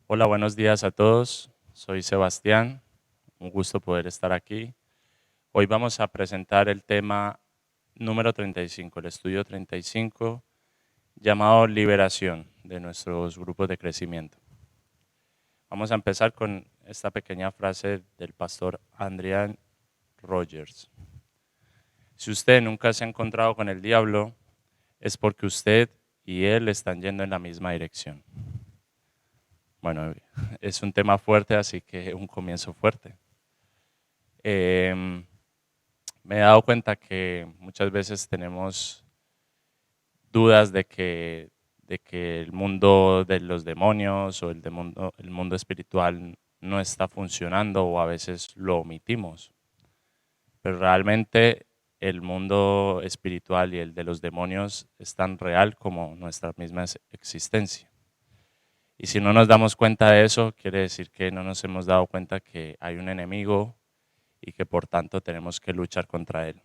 Hola, buenos días a todos. Soy Sebastián. Un gusto poder estar aquí. Hoy vamos a presentar el tema número 35, el estudio 35, llamado Liberación de nuestros grupos de crecimiento. Vamos a empezar con esta pequeña frase del pastor Adrian Rogers. Si usted nunca se ha encontrado con el diablo, es porque usted y él están yendo en la misma dirección. Bueno, es un tema fuerte, así que un comienzo fuerte. Me he dado cuenta que muchas veces tenemos dudas de que el mundo de los demonios o el mundo espiritual no está funcionando o a veces lo omitimos. Pero realmente el mundo espiritual y el de los demonios es tan real como nuestra misma existencia. Y si no nos damos cuenta de eso, quiere decir que no nos hemos dado cuenta que hay un enemigo y que por tanto tenemos que luchar contra él.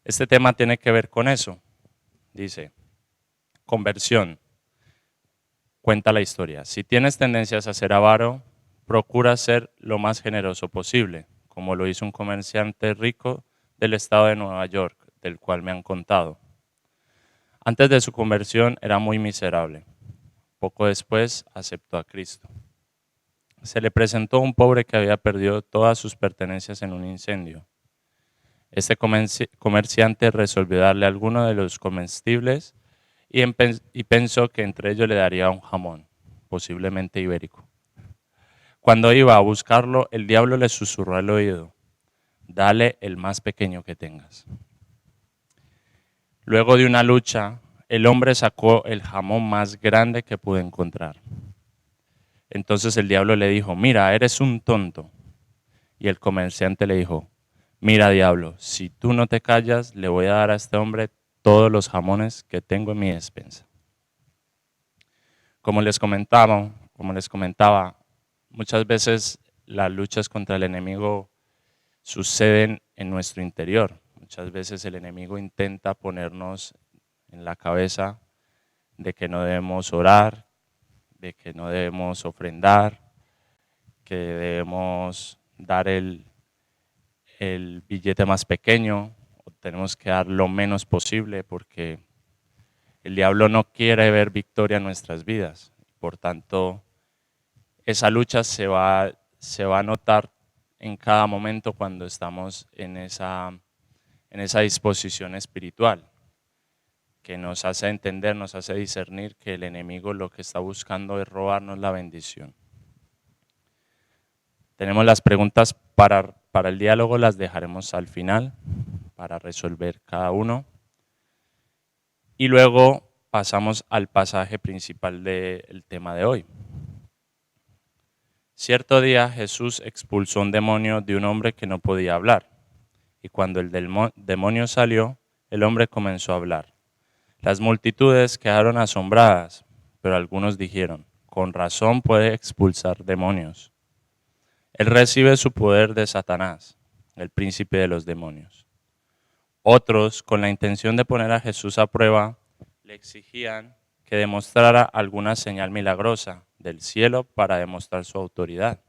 Este tema tiene que ver con eso. Dice, conversión. Cuenta la historia. Si tienes tendencias a ser avaro, procura ser lo más generoso posible, como lo hizo un comerciante rico del estado de Nueva York, del cual me han contado. Antes de su conversión era muy miserable. Poco después aceptó a Cristo. Se le presentó un pobre que había perdido todas sus pertenencias en un incendio. Este comerciante resolvió darle alguno de los comestibles y pensó que entre ellos le daría un jamón, posiblemente ibérico. Cuando iba a buscarlo, el diablo le susurró al oído, dale el más pequeño que tengas. Luego de una lucha, el hombre sacó el jamón más grande que pudo encontrar. Entonces el diablo le dijo, mira, eres un tonto. Y el comerciante le dijo, mira, diablo, si tú no te callas, le voy a dar a este hombre todos los jamones que tengo en mi despensa. Como les comentaba, muchas veces las luchas contra el enemigo suceden en nuestro interior. Muchas veces el enemigo intenta ponernos en la cabeza de que no debemos orar, de que no debemos ofrendar, que debemos dar el billete más pequeño, o tenemos que dar lo menos posible porque el diablo no quiere ver victoria en nuestras vidas. Por tanto, esa lucha se va a notar en cada momento cuando estamos en esa disposición espiritual, que nos hace entender, nos hace discernir que el enemigo lo que está buscando es robarnos la bendición. Tenemos las preguntas para el diálogo, las dejaremos al final para resolver cada uno. Y luego pasamos al pasaje principal del tema de hoy. Cierto día Jesús expulsó un demonio de un hombre que no podía hablar. Y cuando el demonio salió, el hombre comenzó a hablar. Las multitudes quedaron asombradas, pero algunos dijeron, con razón puede expulsar demonios. Él recibe su poder de Satanás, el príncipe de los demonios. Otros, con la intención de poner a Jesús a prueba, le exigían que demostrara alguna señal milagrosa del cielo para demostrar su autoridad.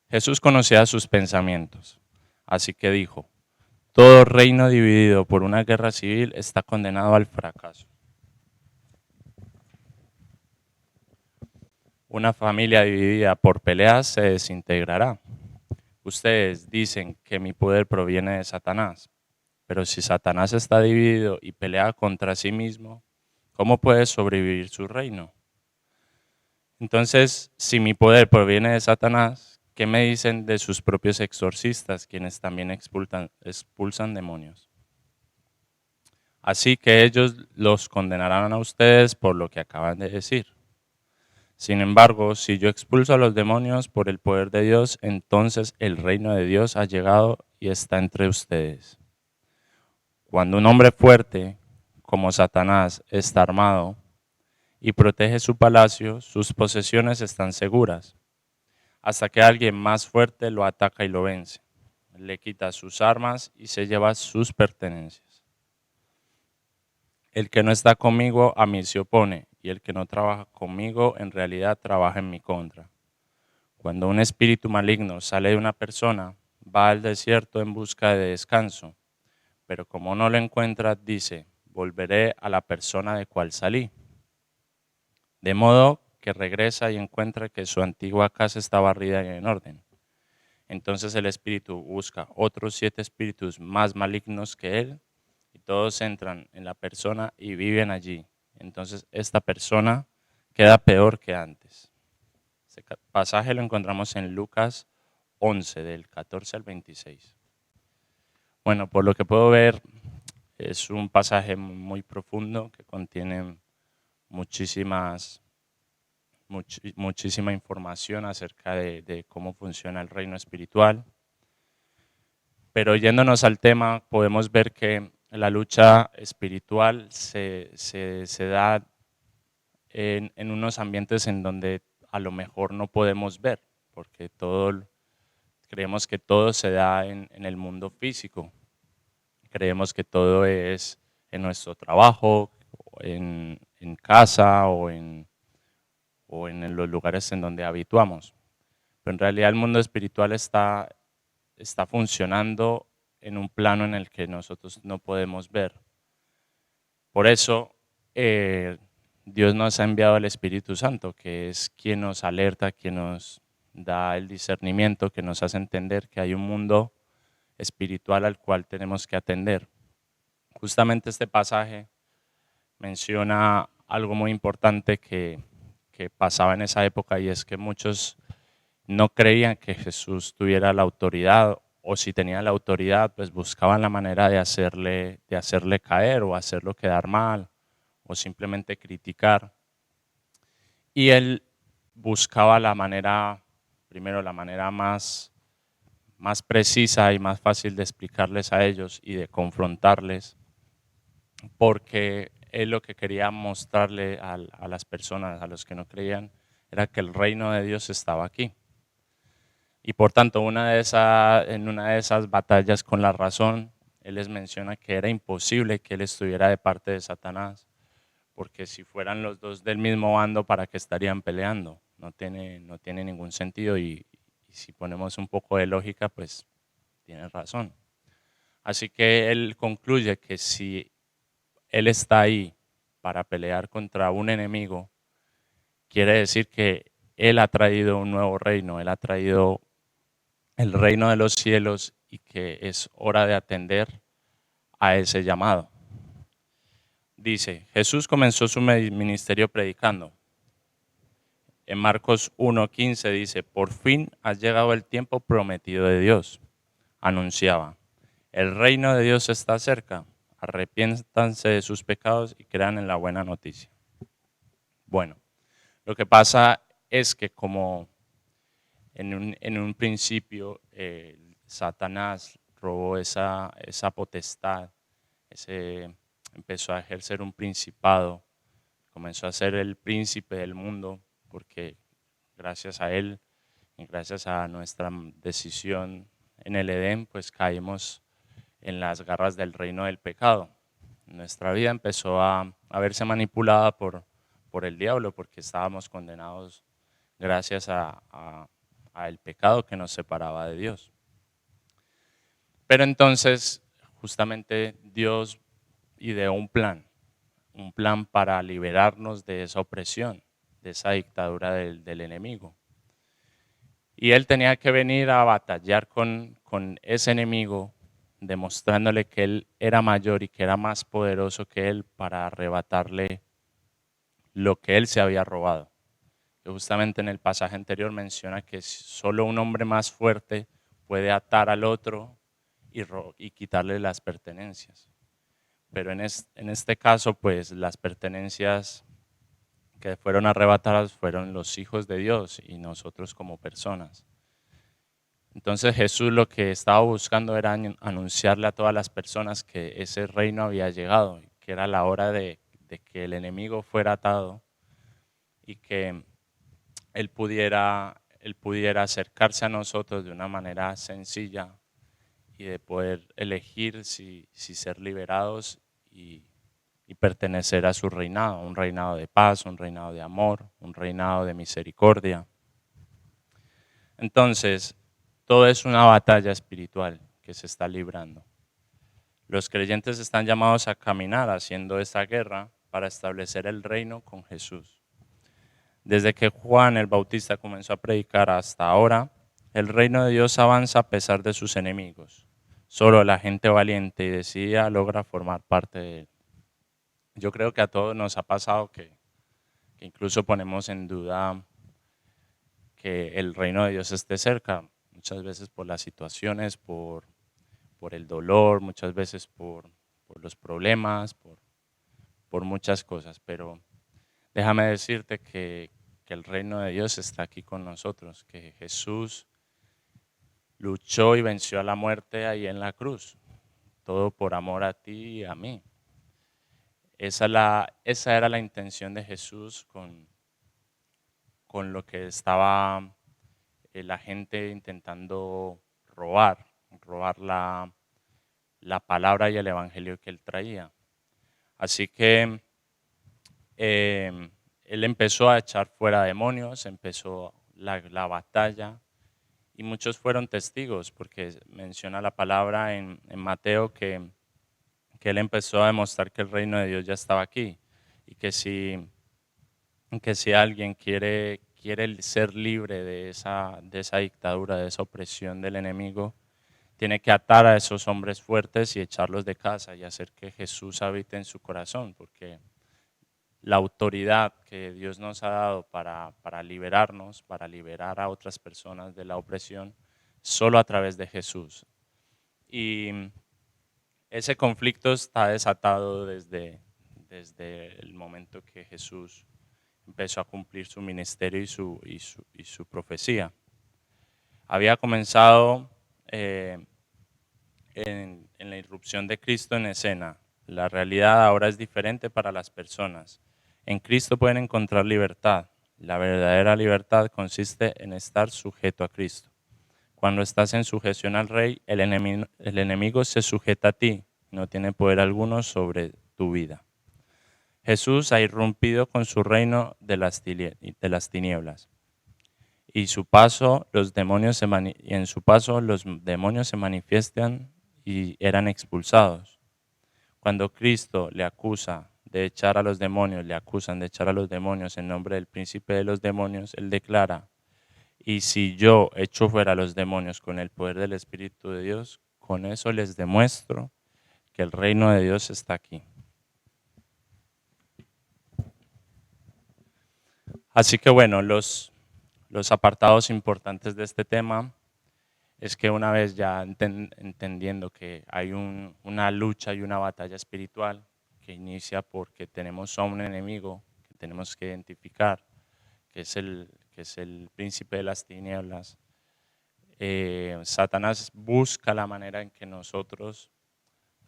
Jesús conocía sus pensamientos, así que dijo, todo reino dividido por una guerra civil está condenado al fracaso. Una familia dividida por peleas se desintegrará. Ustedes dicen que mi poder proviene de Satanás, pero si Satanás está dividido y pelea contra sí mismo, ¿cómo puede sobrevivir su reino? Entonces, si mi poder proviene de Satanás, ¿qué me dicen de sus propios exorcistas, quienes también expulsan demonios? Así que ellos los condenarán a ustedes por lo que acaban de decir. Sin embargo, si yo expulso a los demonios por el poder de Dios, entonces el reino de Dios ha llegado y está entre ustedes. Cuando un hombre fuerte, como Satanás, está armado y protege su palacio, sus posesiones están seguras, hasta que alguien más fuerte lo ataca y lo vence. Le quita sus armas y se lleva sus pertenencias. El que no está conmigo a mí se opone, y el que no trabaja conmigo en realidad trabaja en mi contra. Cuando un espíritu maligno sale de una persona, va al desierto en busca de descanso, pero como no lo encuentra, dice, volveré a la persona de cual salí. De modo que regresa y encuentra que su antigua casa está barrida y en orden. Entonces el espíritu busca otros 7 espíritus más malignos que él, y todos entran en la persona y viven allí. Entonces esta persona queda peor que antes. Este pasaje lo encontramos en Lucas 11, del 14 al 26. Bueno, por lo que puedo ver, es un pasaje muy profundo que contiene muchísima información acerca de cómo funciona el reino espiritual. Pero yéndonos al tema, podemos ver que la lucha espiritual se da en unos ambientes en donde a lo mejor no podemos ver, porque creemos que todo se da en el mundo físico. Creemos que todo es en nuestro trabajo, en casa o en los lugares en donde habituamos. Pero en realidad el mundo espiritual está funcionando en un plano en el que nosotros no podemos ver. Por eso Dios nos ha enviado al Espíritu Santo, que es quien nos alerta, quien nos da el discernimiento, que nos hace entender que hay un mundo espiritual al cual tenemos que atender. Justamente este pasaje menciona algo muy importante que pasaba en esa época, y es que muchos no creían que Jesús tuviera la autoridad, o si tenía la autoridad, pues buscaban la manera de hacerle caer o hacerlo quedar mal o simplemente criticar. Y él buscaba primero la manera más precisa y más fácil de explicarles a ellos y de confrontarles, porque él lo que quería mostrarle a las personas, a los que no creían, era que el reino de Dios estaba aquí. Y por tanto, en una de esas batallas con la razón, él les menciona que era imposible que él estuviera de parte de Satanás, porque si fueran los dos del mismo bando, ¿para qué estarían peleando? No tiene ningún sentido, y si ponemos un poco de lógica, pues tiene razón. Así que él concluye que si él está ahí para pelear contra un enemigo, quiere decir que él ha traído un nuevo reino, él ha traído el reino de los cielos, y que es hora de atender a ese llamado. Dice, Jesús comenzó su ministerio predicando. En Marcos 1:15 dice, por fin ha llegado el tiempo prometido de Dios. Anunciaba, el reino de Dios está cerca, arrepiéntanse de sus pecados y crean en la buena noticia. Bueno, lo que pasa es que como en un principio Satanás robó esa potestad, empezó a ejercer un principado, comenzó a ser el príncipe del mundo, porque gracias a él y gracias a nuestra decisión en el Edén, pues caímos en las garras del reino del pecado. Nuestra vida empezó a verse manipulada por el diablo, porque estábamos condenados gracias a el pecado que nos separaba de Dios. Pero entonces, justamente Dios ideó un plan para liberarnos de esa opresión, de esa dictadura del enemigo. Y él tenía que venir a batallar con ese enemigo, demostrándole que él era mayor y que era más poderoso que él, para arrebatarle lo que él se había robado. Que justamente en el pasaje anterior menciona que solo un hombre más fuerte puede atar al otro y quitarle las pertenencias. Pero en este caso, pues las pertenencias que fueron arrebatadas fueron los hijos de Dios y nosotros como personas. Entonces Jesús lo que estaba buscando era anunciarle a todas las personas que ese reino había llegado, que era la hora de que el enemigo fuera atado y que él pudiera acercarse a nosotros de una manera sencilla y de poder elegir si ser liberados y y pertenecer a su reinado, un reinado de paz, un reinado de amor, un reinado de misericordia. Entonces, todo es una batalla espiritual que se está librando. Los creyentes están llamados a caminar haciendo esta guerra para establecer el reino con Jesús. Desde que Juan el Bautista comenzó a predicar hasta ahora, el reino de Dios avanza a pesar de sus enemigos. Solo la gente valiente y decidida logra formar parte de él. Yo creo que a todos nos ha pasado que incluso ponemos en duda que el reino de Dios esté cerca, muchas veces por las situaciones, por el dolor, muchas veces por los problemas, por muchas cosas, pero déjame decirte que el reino de Dios está aquí con nosotros, que Jesús luchó y venció a la muerte ahí en la cruz, todo por amor a ti y a mí. Esa era la intención de Jesús con lo que estaba la gente intentando robar la palabra y el evangelio que él traía. Así que él empezó a echar fuera demonios, empezó la batalla y muchos fueron testigos porque menciona la palabra en Mateo que él empezó a demostrar que el reino de Dios ya estaba aquí y que si alguien quiere ser libre de esa dictadura, de esa opresión del enemigo, tiene que atar a esos hombres fuertes y echarlos de casa y hacer que Jesús habite en su corazón, porque la autoridad que Dios nos ha dado para liberarnos, para liberar a otras personas de la opresión, solo a través de Jesús. Y ese conflicto está desatado desde el momento que Jesús empezó a cumplir su ministerio y su profecía. Había comenzado en la irrupción de Cristo en escena. La realidad ahora es diferente para las personas. En Cristo pueden encontrar libertad. La verdadera libertad consiste en estar sujeto a Cristo. Cuando estás en sujeción al Rey, el enemigo se sujeta a ti, no tiene poder alguno sobre tu vida. Jesús ha irrumpido con su reino de las tinieblas. Y en su paso los demonios se manifiestan y eran expulsados. Cuando Cristo le acusan de echar a los demonios en nombre del príncipe de los demonios, él declara: y si yo echo fuera a los demonios con el poder del Espíritu de Dios, con eso les demuestro que el reino de Dios está aquí. Así que bueno, los apartados importantes de este tema es que una vez ya entendiendo que hay una lucha y una batalla espiritual que inicia porque tenemos a un enemigo que tenemos que identificar, que es el príncipe de las tinieblas. Satanás busca la manera en que nosotros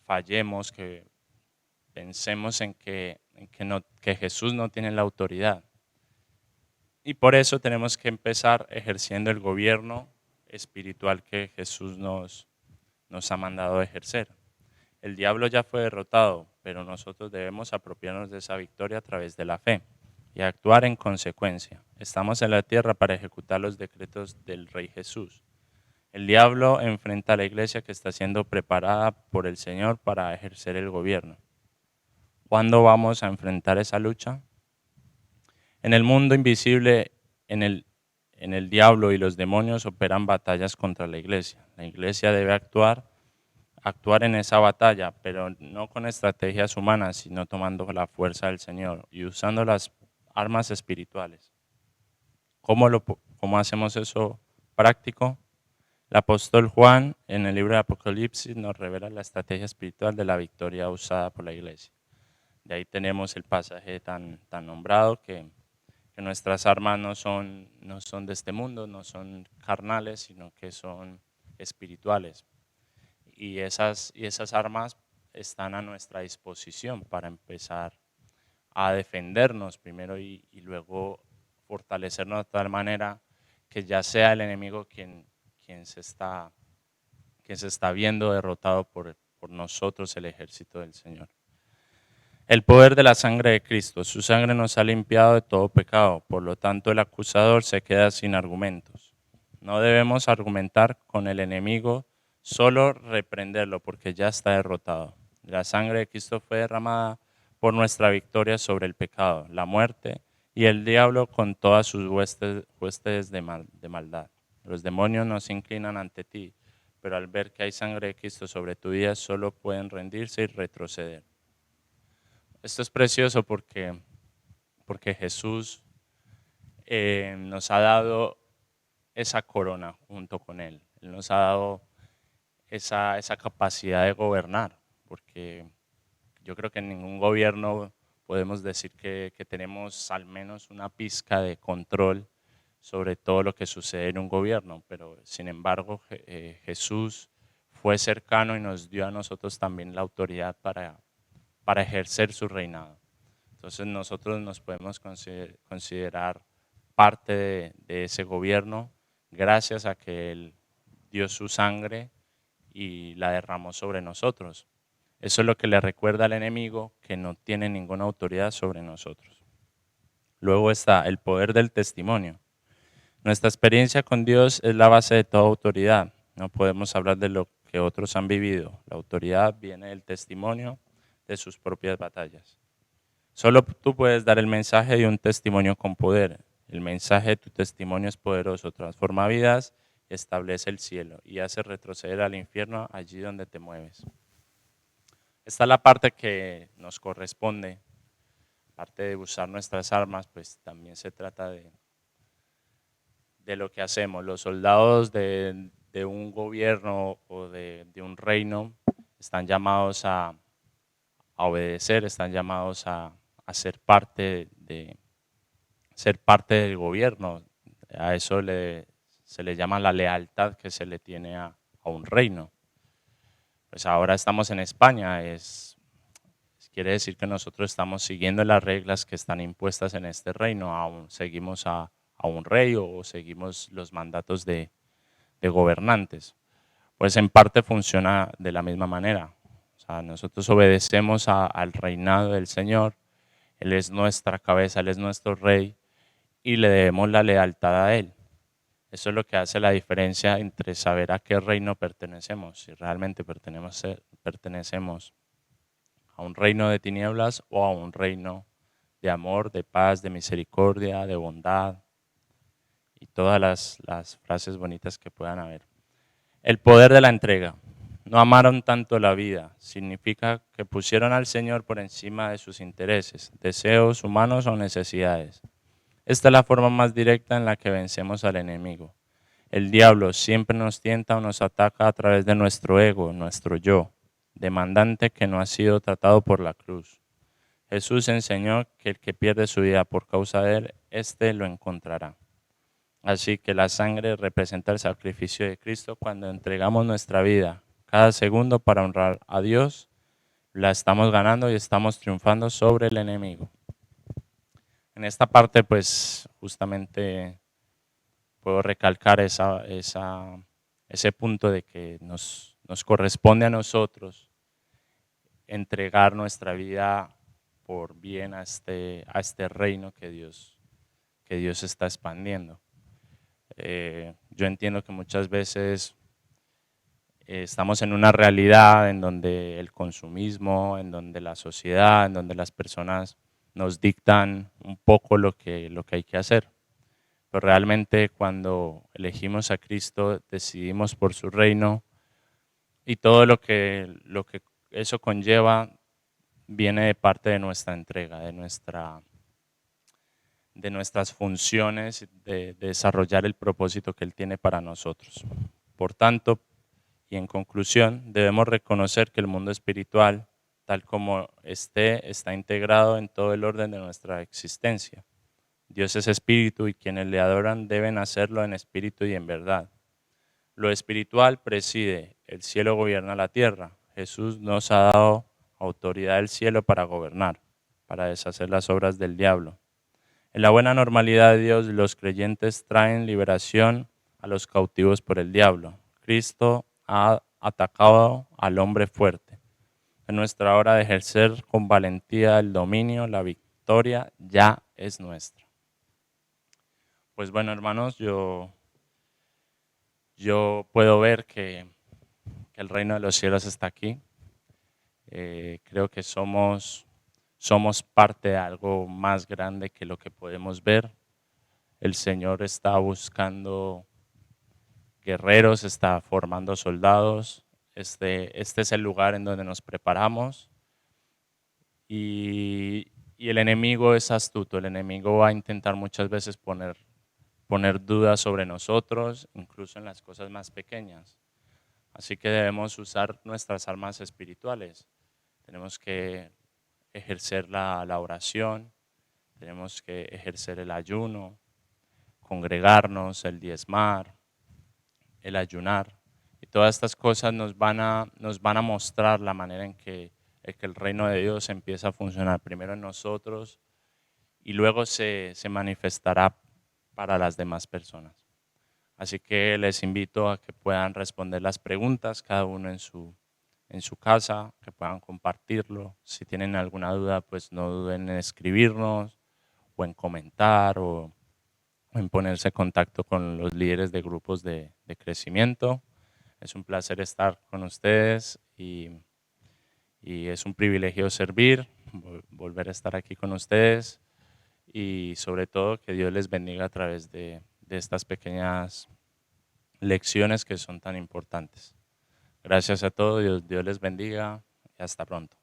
fallemos, que pensemos que Jesús no tiene la autoridad. Y por eso tenemos que empezar ejerciendo el gobierno espiritual que Jesús nos ha mandado a ejercer. El diablo ya fue derrotado, pero nosotros debemos apropiarnos de esa victoria a través de la fe y actuar en consecuencia. Estamos en la tierra para ejecutar los decretos del Rey Jesús. El diablo enfrenta a la iglesia que está siendo preparada por el Señor para ejercer el gobierno. ¿Cuándo vamos a enfrentar esa lucha? En el mundo invisible, en el diablo y los demonios operan batallas contra la iglesia. La iglesia debe actuar en esa batalla, pero no con estrategias humanas, sino tomando la fuerza del Señor y usando las armas espirituales. ¿Cómo hacemos eso práctico? El apóstol Juan en el libro de Apocalipsis nos revela la estrategia espiritual de la victoria usada por la iglesia. De ahí tenemos el pasaje tan nombrado que nuestras armas no son de este mundo, no son carnales, sino que son espirituales. Y esas armas están a nuestra disposición para empezar a defendernos primero y luego fortalecernos de tal manera que ya sea el enemigo quien se está viendo derrotado por nosotros, el ejército del Señor. El poder de la sangre de Cristo. Su sangre nos ha limpiado de todo pecado. Por lo tanto, el acusador se queda sin argumentos. No debemos argumentar con el enemigo, solo reprenderlo porque ya está derrotado. La sangre de Cristo fue derramada por nuestra victoria sobre el pecado, la muerte y el diablo con todas sus huestes de maldad. Los demonios no se inclinan ante ti, pero al ver que hay sangre de Cristo sobre tu vida, solo pueden rendirse y retroceder. Esto es precioso porque Jesús nos ha dado esa corona junto con Él. Él nos ha dado esa capacidad de gobernar, porque yo creo que en ningún gobierno podemos decir que tenemos al menos una pizca de control sobre todo lo que sucede en un gobierno, pero sin embargo Jesús fue cercano y nos dio a nosotros también la autoridad para ejercer su reinado. Entonces nosotros nos podemos considerar parte de ese gobierno gracias a que Él dio su sangre y la derramó sobre nosotros. Eso es lo que le recuerda al enemigo, que no tiene ninguna autoridad sobre nosotros. Luego está el poder del testimonio. Nuestra experiencia con Dios es la base de toda autoridad. No podemos hablar de lo que otros han vivido. La autoridad viene del testimonio de sus propias batallas. Solo tú puedes dar el mensaje de un testimonio con poder. El mensaje de tu testimonio es poderoso, transforma vidas, establece el cielo y hace retroceder al infierno allí donde te mueves. Esta es la parte que nos corresponde. Aparte de usar nuestras armas, pues también se trata de lo que hacemos. Los soldados de un gobierno o de un reino están llamados a obedecer, están llamados a ser parte ser parte del gobierno. A eso se le llama la lealtad que se le tiene a un reino. Pues ahora estamos en España, quiere decir que nosotros estamos siguiendo las reglas que están impuestas en este reino, aún seguimos a un rey o seguimos los mandatos de gobernantes. Pues en parte funciona de la misma manera. O sea, nosotros obedecemos al reinado del Señor, Él es nuestra cabeza, Él es nuestro rey y le debemos la lealtad a Él. Eso es lo que hace la diferencia entre saber a qué reino pertenecemos, si realmente pertenecemos a un reino de tinieblas o a un reino de amor, de paz, de misericordia, de bondad y todas las frases bonitas que puedan haber. El poder de la entrega. No amaron tanto la vida. Significa que pusieron al Señor por encima de sus intereses, deseos humanos o necesidades. Esta es la forma más directa en la que vencemos al enemigo. El diablo siempre nos tienta o nos ataca a través de nuestro ego, nuestro yo, demandante que no ha sido tratado por la cruz. Jesús enseñó que el que pierde su vida por causa de él, éste lo encontrará. Así que la sangre representa el sacrificio de Cristo. Cuando entregamos nuestra vida cada segundo para honrar a Dios, la estamos ganando y estamos triunfando sobre el enemigo. En esta parte, pues, justamente puedo recalcar ese punto de que nos corresponde a nosotros entregar nuestra vida por bien a este reino que Dios está expandiendo. Yo entiendo que muchas veces estamos en una realidad en donde el consumismo, en donde la sociedad, en donde las personas nos dictan un poco lo que hay que hacer. Pero realmente cuando elegimos a Cristo, decidimos por su reino y todo lo que eso conlleva viene de parte de nuestra entrega, de nuestras funciones, de desarrollar el propósito que Él tiene para nosotros. Por tanto, y en conclusión, debemos reconocer que el mundo espiritual, tal como está integrado en todo el orden de nuestra existencia. Dios es espíritu y quienes le adoran deben hacerlo en espíritu y en verdad. Lo espiritual preside, el cielo gobierna la tierra. Jesús nos ha dado autoridad del cielo para gobernar, para deshacer las obras del diablo. En la buena normalidad de Dios, los creyentes traen liberación a los cautivos por el diablo. Cristo ha atacado al hombre fuerte. En nuestra hora de ejercer con valentía el dominio, la victoria ya es nuestra. Pues bueno, hermanos, yo puedo ver que el reino de los cielos está aquí. Creo que somos parte de algo más grande que lo que podemos ver. El Señor está buscando guerreros, está formando soldados. Este es el lugar en donde nos preparamos. Y el enemigo es astuto. El enemigo va a intentar muchas veces poner dudas sobre nosotros, incluso en las cosas más pequeñas. Así que debemos usar nuestras armas espirituales. Tenemos que ejercer la oración, tenemos que ejercer el ayuno, congregarnos, el diezmar, el ayunar. Y todas estas cosas nos van a mostrar la manera en que el reino de Dios empieza a funcionar primero en nosotros y luego se manifestará para las demás personas. Así que les invito a que puedan responder las preguntas, cada uno en su casa, que puedan compartirlo. Si tienen alguna duda, pues no duden en escribirnos o en comentar o en ponerse en contacto con los líderes de grupos de crecimiento. Es un placer estar con ustedes y es un privilegio servir, volver a estar aquí con ustedes y sobre todo que Dios les bendiga a través de estas pequeñas lecciones que son tan importantes. Gracias a todos, Dios les bendiga y hasta pronto.